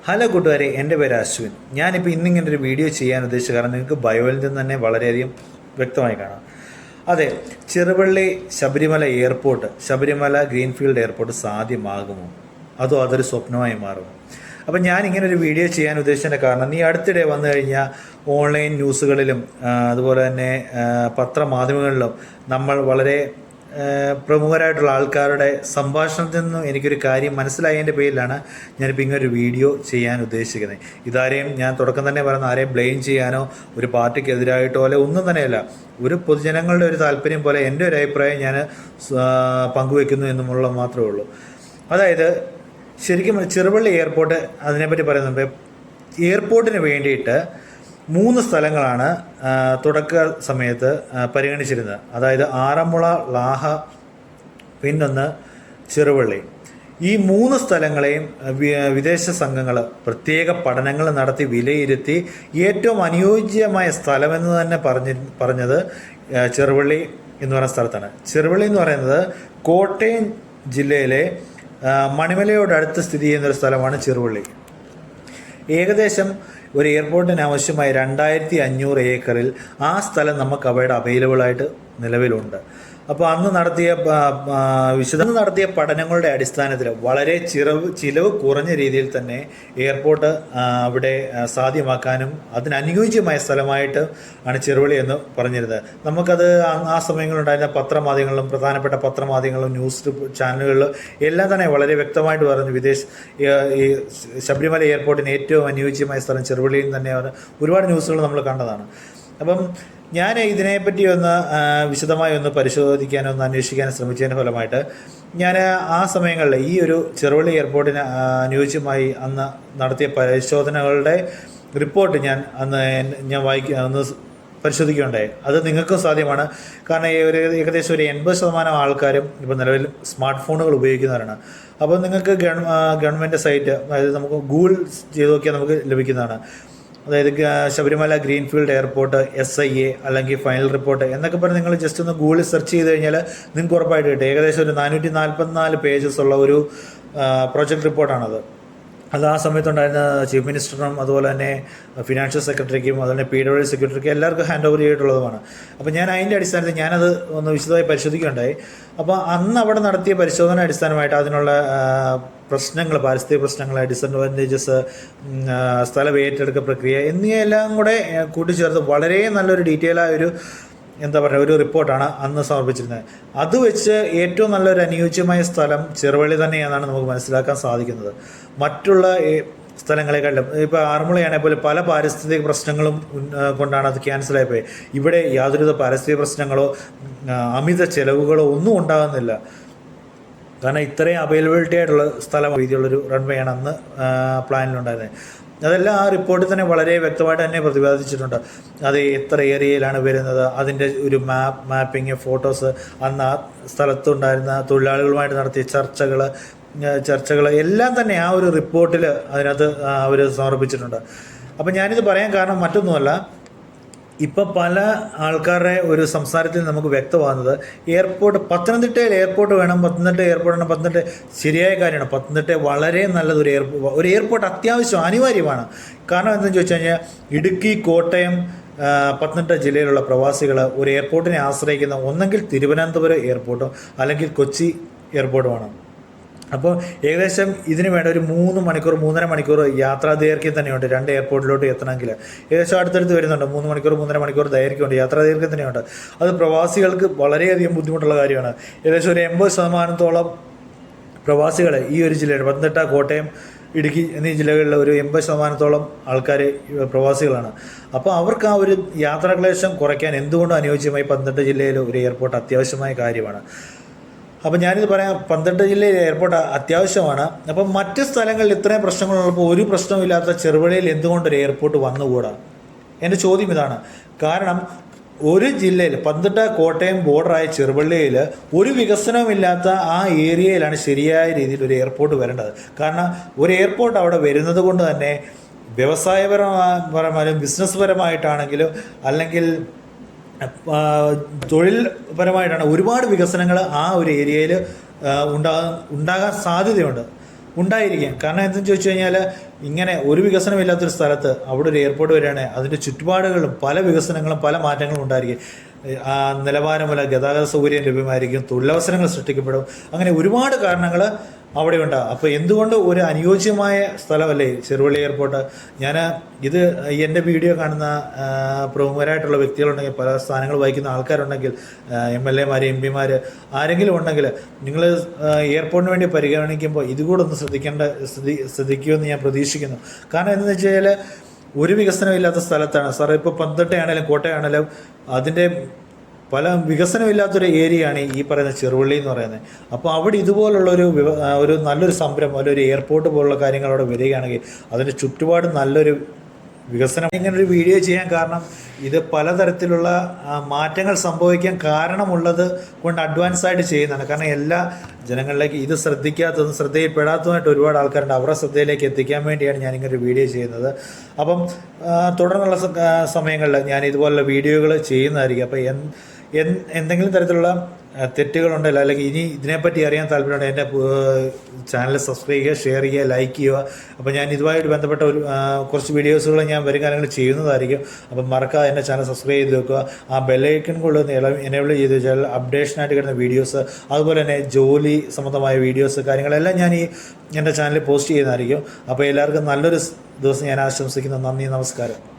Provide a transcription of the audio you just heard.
Hello കൂട്ടുകാരെ, എൻ്റെ പേര് അശ്വിൻ. ഞാനിപ്പോൾ ഇന്നിങ്ങനെ ഒരു വീഡിയോ ചെയ്യാൻ ഉദ്ദേശിച്ചത് കാരണം നിങ്ങൾക്ക് ബയോയിൽ നിന്ന് തന്നെ വളരെയധികം വ്യക്തമായി കാണാം. അതെ, Cheruvally Sabarimala airport, Sabarimala greenfield airport സാധ്യമാകുമോ, അതോ അതൊരു സ്വപ്നമായി മാറുമോ? അപ്പം ഞാൻ ഇങ്ങനെ ഒരു വീഡിയോ ചെയ്യാൻ ഉദ്ദേശിച്ചതിൻ്റെ കാരണം, നീ അടുത്തിടെ വന്നു കഴിഞ്ഞാൽ ഓൺലൈൻ ന്യൂസുകളിലും അതുപോലെ തന്നെ പത്രമാധ്യമങ്ങളിലും നമ്മൾ വളരെ പ്രമുഖരായിട്ടുള്ള ആൾക്കാരുടെ സംഭാഷണത്തിൽ നിന്നും എനിക്കൊരു കാര്യം മനസ്സിലായതിൻ്റെ പേരിലാണ് ഞാനിപ്പോൾ ഇങ്ങനൊരു വീഡിയോ ചെയ്യാൻ ഉദ്ദേശിക്കുന്നത്. ഇതാരെയും ഞാൻ തുടക്കം തന്നെ പറയുന്ന ആരെയും ബ്ലെയിം ചെയ്യാനോ ഒരു പാർട്ടിക്ക് എതിരായിട്ടോ അല്ലെ ഒന്നും തന്നെയല്ല. ഒരു പൊതുജനങ്ങളുടെ ഒരു താല്പര്യം പോലെ എൻ്റെ ഒരു അഭിപ്രായം ഞാൻ പങ്കുവെക്കുന്നു എന്നുമുള്ള മാത്രമേ ഉള്ളൂ. അതായത് ശരിക്കും ചെറുവള്ളി എയർപോർട്ട്, അതിനെപ്പറ്റി പറയുന്നുണ്ട്. എയർപോർട്ടിന് വേണ്ടിയിട്ട് 3 സ്ഥലങ്ങളാണ് തുടക്ക സമയത്ത് പരിഗണിച്ചിരുന്നത്. അതായത് ആറന്മുള, ലാഹ, പിന്നൊന്ന് ചെറുവള്ളി. ഈ 3 സ്ഥലങ്ങളെയും വിദേശ സംഘങ്ങൾ പ്രത്യേക പഠനങ്ങൾ നടത്തി വിലയിരുത്തി ഏറ്റവും അനുയോജ്യമായ സ്ഥലമെന്ന് തന്നെ പറഞ്ഞത് ചെറുവള്ളി എന്ന് പറയുന്ന സ്ഥലത്താണ്. ചെറുവള്ളി എന്ന് പറയുന്നത് കോട്ടയം ജില്ലയിലെ മണിമലയോടടുത്ത് സ്ഥിതി ചെയ്യുന്നൊരു സ്ഥലമാണ് ചെറുവള്ളി. ഏകദേശം ഒരു എയർപോർട്ടിന് ആവശ്യമായ 2500 ഏക്കറിൽ ആ സ്ഥലം നമുക്ക് അവിടെ അവൈലബിളായിട്ട് നിലവിലുണ്ട്. അപ്പോൾ അന്ന് നടത്തിയ പഠനങ്ങളുടെ അടിസ്ഥാനത്തിൽ വളരെ ചിലവ് കുറഞ്ഞ രീതിയിൽ തന്നെ എയർപോർട്ട് അവിടെ സാധ്യമാക്കാനും അതിനനുയോജ്യമായ സ്ഥലമായിട്ട് ആണ് ചെറുവള്ളി എന്ന് പറഞ്ഞിരുന്നത്. നമുക്കത് ആ സമയങ്ങളുണ്ടായിരുന്ന പത്രമാധ്യമങ്ങളിലും പ്രധാനപ്പെട്ട പത്രമാധ്യമങ്ങളിലും ന്യൂസ് ചാനലുകളിലും എല്ലാം തന്നെ വളരെ വ്യക്തമായിട്ട് പറഞ്ഞു ഈ ശബരിമല എയർപോർട്ടിന് ഏറ്റവും അനുയോജ്യമായ സ്ഥലം ചെറുവള്ളിയിൽ തന്നെയാണ്. ഒരുപാട് ന്യൂസുകൾ നമ്മൾ കണ്ടതാണ്. അപ്പം ഞാൻ ഇതിനെപ്പറ്റി വിശദമായി പരിശോധിക്കാനോ അന്വേഷിക്കാനോ ശ്രമിച്ചതിൻ്റെ ഫലമായിട്ട് ഞാൻ ആ സമയങ്ങളിൽ ഈ ഒരു ചെറുവള്ളി എയർപോർട്ടിന് അനുയോജ്യമായി അന്ന് നടത്തിയ പരിശോധനകളുടെ റിപ്പോർട്ട് ഞാൻ പരിശോധിക്കുകയുണ്ടായി. അത് നിങ്ങൾക്കും സാധ്യമാണ്. കാരണം ഏകദേശം ഒരു 80% ആൾക്കാരും ഇപ്പോൾ നിലവിൽ സ്മാർട്ട് ഫോണുകൾ ഉപയോഗിക്കുന്നവരാണ്. അപ്പോൾ നിങ്ങൾക്ക് ഗവൺമെൻറ് സൈറ്റ്, അതായത് നമുക്ക് ഗൂഗിൾ ചെയ്ത് നോക്കിയാൽ നമുക്ക് ലഭിക്കുന്നതാണ്. അതായത് ശബരിമല ഗ്രീൻഫീൽഡ് എയർപോർട്ട് SIA അല്ലെങ്കിൽ ഫൈനൽ റിപ്പോർട്ട് എന്നൊക്കെ പറഞ്ഞ് നിങ്ങൾ ജസ്റ്റ് ഒന്ന് ഗൂഗിളിൽ സെർച്ച് ചെയ്ത് കഴിഞ്ഞാൽ നിങ്ങൾക്ക് ഉറപ്പായിട്ട് കിട്ടും. ഏകദേശം ഒരു 444 പേജസ് ഉള്ള ഒരു പ്രോജക്റ്റ് റിപ്പോർട്ടാണത്. അത് ആ സമയത്തുണ്ടായിരുന്ന ചീഫ് മിനിസ്റ്ററിനും അതുപോലെ തന്നെ ഫിനാൻഷ്യൽ സെക്രട്ടറിക്കും അതുപോലെ PWD സെക്രട്ടറിക്കും എല്ലാവർക്കും ഹാൻഡ് ഓവർ ചെയ്തിട്ടുള്ളതുമാണ്. അപ്പോൾ ഞാൻ അതിൻ്റെ അടിസ്ഥാനത്തിൽ ഞാനത് വിശദമായി പരിശോധിക്കുകയുണ്ടായി. അപ്പോൾ അന്ന് അവിടെ നടത്തിയ പരിശോധന അടിസ്ഥാനമായിട്ട് അതിനുള്ള പ്രശ്നങ്ങൾ, പാരിസ്ഥിതിക പ്രശ്നങ്ങൾ, ഡിസഡ്വാൻറ്റേജസ്, സ്ഥലം ഏറ്റെടുക്കൽ പ്രക്രിയ എന്നിവയെല്ലാം കൂടെ കൂട്ടിച്ചേർത്ത് വളരെ നല്ലൊരു ഡീറ്റെയിലായൊരു ഒരു റിപ്പോർട്ടാണ് അന്ന് സമർപ്പിച്ചിരുന്നത്. അത് വെച്ച് ഏറ്റവും നല്ലൊരു അനുയോജ്യമായ സ്ഥലം ചെറുവള്ളി തന്നെയാണെന്നാണ് നമുക്ക് മനസ്സിലാക്കാൻ സാധിക്കുന്നത്. മറ്റുള്ള സ്ഥലങ്ങളെക്കാളും ഇപ്പോൾ ആറന്മുളയാണെങ്കിൽ പോലും പല പാരിസ്ഥിതിക പ്രശ്നങ്ങളും കൊണ്ടാണ് അത് ക്യാൻസലായിപ്പോയി. ഇവിടെ യാതൊരുവിധ പാരിസ്ഥിതിക പ്രശ്നങ്ങളോ അമിത ചെലവുകളോ ഒന്നും ഉണ്ടാകുന്നില്ല. കാരണം ഇത്രയും അവൈലബിലിറ്റി ആയിട്ടുള്ള സ്ഥലം, രീതിയുള്ളൊരു റൺവേയാണ് അന്ന് പ്ലാനിലുണ്ടായിരുന്നത്. അതെല്ലാം ആ റിപ്പോർട്ടിൽ തന്നെ വളരെ വ്യക്തമായിട്ട് തന്നെ പ്രതിപാദിച്ചിട്ടുണ്ട്. അത് എത്ര ഏരിയയിലാണ് വരുന്നത്, അതിൻ്റെ ഒരു മാപ്പിങ്, ഫോട്ടോസ്, അന്ന് ആ സ്ഥലത്തുണ്ടായിരുന്ന തൊഴിലാളികളുമായിട്ട് നടത്തിയ ചർച്ചകൾ എല്ലാം തന്നെ ആ ഒരു റിപ്പോർട്ടിൽ അതിനകത്ത് അവർ സമർപ്പിച്ചിട്ടുണ്ട്. അപ്പം ഞാനിത് പറയാൻ കാരണം മറ്റൊന്നുമല്ല, ഇപ്പം പല ആൾക്കാരുടെ ഒരു സംസാരത്തിൽ നമുക്ക് വ്യക്തമാകുന്നത് പത്തനംതിട്ടയിൽ എയർപോർട്ട് വേണം, പത്തനംതിട്ട എയർപോർട്ടാണ്. പത്തനംതിട്ട ശരിയായ കാര്യമാണ്. പത്തനംതിട്ട വളരെ നല്ലതൊരു എയർപോർട്ട് അത്യാവശ്യം അനിവാര്യമാണ്. കാരണം എന്താണെന്ന് ചോദിച്ചു കഴിഞ്ഞാൽ ഇടുക്കി, കോട്ടയം, പത്തനംതിട്ട ജില്ലയിലുള്ള പ്രവാസികൾ ഒരു എയർപോർട്ടിനെ ആശ്രയിക്കുന്ന ഒന്നെങ്കിൽ തിരുവനന്തപുരം എയർപോർട്ടോ അല്ലെങ്കിൽ കൊച്ചി എയർപോർട്ടുമാണ്. അപ്പോൾ ഏകദേശം ഇതിന് വേണ്ട ഒരു 3-3.5 മണിക്കൂർ യാത്രാ ദൈർഘ്യം തന്നെയുണ്ട്. 2 എയർപോർട്ടിലോട്ട് എത്തണമെങ്കിൽ ഏകദേശം അടുത്തടുത്ത് വരുന്നുണ്ട്. 3-3.5 മണിക്കൂർ ദൈർഘ്യമുണ്ട്, യാത്രാ ദൈർഘ്യം തന്നെയുണ്ട്. അത് പ്രവാസികൾക്ക് വളരെയധികം ബുദ്ധിമുട്ടുള്ള കാര്യമാണ്. ഏകദേശം ഒരു 80% പ്രവാസികൾ ഈ ഒരു ജില്ലയിൽ, പത്തനംതിട്ട, കോട്ടയം, ഇടുക്കി എന്നീ ജില്ലകളിൽ ഒരു 80% ആൾക്കാർ പ്രവാസികളാണ്. അപ്പോൾ അവർക്ക് ആ ഒരു യാത്രാക്ലേശം കുറയ്ക്കാൻ എന്തുകൊണ്ടും അനുയോജ്യമായി പത്തനംതിട്ട ജില്ലയിൽ ഒരു എയർപോർട്ട് അത്യാവശ്യമായ കാര്യമാണ്. അപ്പോൾ ഞാനിത് പറയാം, പത്തനംതിട്ട ജില്ലയിലെ എയർപോർട്ട് അത്യാവശ്യമാണ്. അപ്പം മറ്റ് സ്ഥലങ്ങളിൽ ഇത്രയും പ്രശ്നങ്ങളുള്ളപ്പോൾ ഒരു പ്രശ്നമില്ലാത്ത ചെറുവള്ളിയിൽ എന്തുകൊണ്ടൊരു എയർപോർട്ട് വന്നുകൂടാ? എൻ്റെ ചോദ്യം ഇതാണ്. കാരണം ഒരു ജില്ലയിൽ, പത്തനംതിട്ട കോട്ടയം ബോർഡറായ ചെറുവള്ളിയിൽ ഒരു വികസനവുമില്ലാത്ത ആ ഏരിയയിലാണ് ശരിയായ രീതിയിൽ ഒരു എയർപോർട്ട് വരേണ്ടത്. കാരണം ഒരു എയർപോർട്ട് അവിടെ വരുന്നത് കൊണ്ട് തന്നെ വ്യവസായപരമായും ബിസിനസ് പരമായിട്ടാണെങ്കിലും അല്ലെങ്കിൽ തൊഴിൽപരമായിട്ടാണ് ഒരുപാട് വികസനങ്ങൾ ആ ഒരു ഏരിയയിൽ ഉണ്ടാകാൻ സാധ്യതയുണ്ട്. ഉണ്ടായിരിക്കും. കാരണം എന്തെന്ന് ചോദിച്ചു കഴിഞ്ഞാൽ ഇങ്ങനെ ഒരു വികസനമില്ലാത്തൊരു സ്ഥലത്ത് അവിടെ ഒരു എയർപോർട്ട് വരികയാണെങ്കിൽ അതിൻ്റെ ചുറ്റുപാടുകളും പല വികസനങ്ങളും പല മാറ്റങ്ങളും ഉണ്ടായിരിക്കും. നിലവാരമുള്ള ഗതാഗത സൗകര്യം ലഭ്യമായിരിക്കും, തൊഴിലവസരങ്ങൾ സൃഷ്ടിക്കപ്പെടും, അങ്ങനെ ഒരുപാട് കാരണങ്ങൾ അവിടെ ഉണ്ടാകും. അപ്പോൾ എന്തുകൊണ്ട് ഒരു അനുയോജ്യമായ സ്ഥലമല്ലേ ചെറുവള്ളി എയർപോർട്ട്. ഞാൻ ഇത് എൻ്റെ വീഡിയോ കാണുന്ന പ്രമുഖരായിട്ടുള്ള വ്യക്തികളുണ്ടെങ്കിൽ, പല സ്ഥാനങ്ങൾ വഹിക്കുന്ന ആൾക്കാരുണ്ടെങ്കിൽ, MLA മാർ, MP മാർ ആരെങ്കിലും ഉണ്ടെങ്കിൽ നിങ്ങൾ എയർപോർട്ടിന് വേണ്ടി പരിഗണിക്കുമ്പോൾ ഇതുകൂടെ ഒന്ന് ശ്രദ്ധിക്കുമെന്ന് ഞാൻ പ്രതീക്ഷിക്കുന്നു. കാരണം എന്താണെന്ന് വെച്ച് കഴിഞ്ഞാൽ ഒരു വികസനമില്ലാത്ത സ്ഥലത്താണ് സാർ. ഇപ്പോൾ പത്തനംതിട്ടയാണെങ്കിലും കോട്ടയാണെങ്കിലും അതിൻ്റെ പല വികസനമില്ലാത്തൊരു ഏരിയയാണ് ഈ പറയുന്ന ചെറുവള്ളി എന്ന് പറയുന്നത്. അപ്പോൾ അവിടെ ഇതുപോലുള്ളൊരു ഒരു നല്ലൊരു സംരംഭം, അല്ലെങ്കിൽ ഒരു എയർപോർട്ട് പോലുള്ള കാര്യങ്ങൾ അവിടെ വരികയാണെങ്കിൽ അതിൻ്റെ ചുറ്റുപാട് നല്ലൊരു വികസനം. ഇങ്ങനൊരു വീഡിയോ ചെയ്യാൻ കാരണം ഇത് പലതരത്തിലുള്ള മാറ്റങ്ങൾ സംഭവിക്കാൻ കാരണമുള്ളത് കൊണ്ട് അഡ്വാൻസ് ആയിട്ട് ചെയ്യുന്നതാണ്. കാരണം എല്ലാ ജനങ്ങളിലേക്ക് ഇത് ശ്രദ്ധിക്കാത്തതും ശ്രദ്ധയിൽപ്പെടാത്തതുമായിട്ട് ഒരുപാട് ആൾക്കാരുണ്ട്. അവരുടെ ശ്രദ്ധയിലേക്ക് എത്തിക്കാൻ വേണ്ടിയാണ് ഞാനിങ്ങനൊരു വീഡിയോ ചെയ്യുന്നത്. അപ്പം തുടർന്നുള്ള സമയങ്ങളിൽ ഞാൻ ഇതുപോലുള്ള വീഡിയോകൾ ചെയ്യുന്നതായിരിക്കും. അപ്പോൾ എന്തെങ്കിലും തരത്തിലുള്ള തെറ്റുകളുണ്ടല്ലോ, അല്ലെങ്കിൽ ഇനി ഇതിനെപ്പറ്റി അറിയാൻ താല്പര്യമുണ്ട്, എൻ്റെ ചാനൽ സബ്സ്ക്രൈബ് ചെയ്യുക, ഷെയർ ചെയ്യുക, ലൈക്ക് ചെയ്യുക. അപ്പോൾ ഞാൻ ഇതുമായിട്ട് ബന്ധപ്പെട്ട കുറച്ച് വീഡിയോസുകൾ ഞാൻ വരും കാലങ്ങളിൽ ചെയ്യുന്നതായിരിക്കും. അപ്പം മറക്കാതെ എൻ്റെ ചാനൽ സബ്സ്ക്രൈബ് ചെയ്ത് വെക്കുക. ആ ബെല്ലൈക്കൺ കൊണ്ട് എനേബിൾ ചെയ്ത് വെച്ചാൽ അപ്ഡേഷനായിട്ട് കിട്ടുന്ന വീഡിയോസ്, അതുപോലെ തന്നെ ജോലി സംബന്ധമായ വീഡിയോസ് കാര്യങ്ങളെല്ലാം ഞാൻ എൻ്റെ ചാനലിൽ പോസ്റ്റ് ചെയ്യുന്നതായിരിക്കും. അപ്പോൾ എല്ലാവർക്കും നല്ലൊരു ദിവസം ഞാൻ ആശംസിക്കുന്നു. നന്ദി, നമസ്കാരം.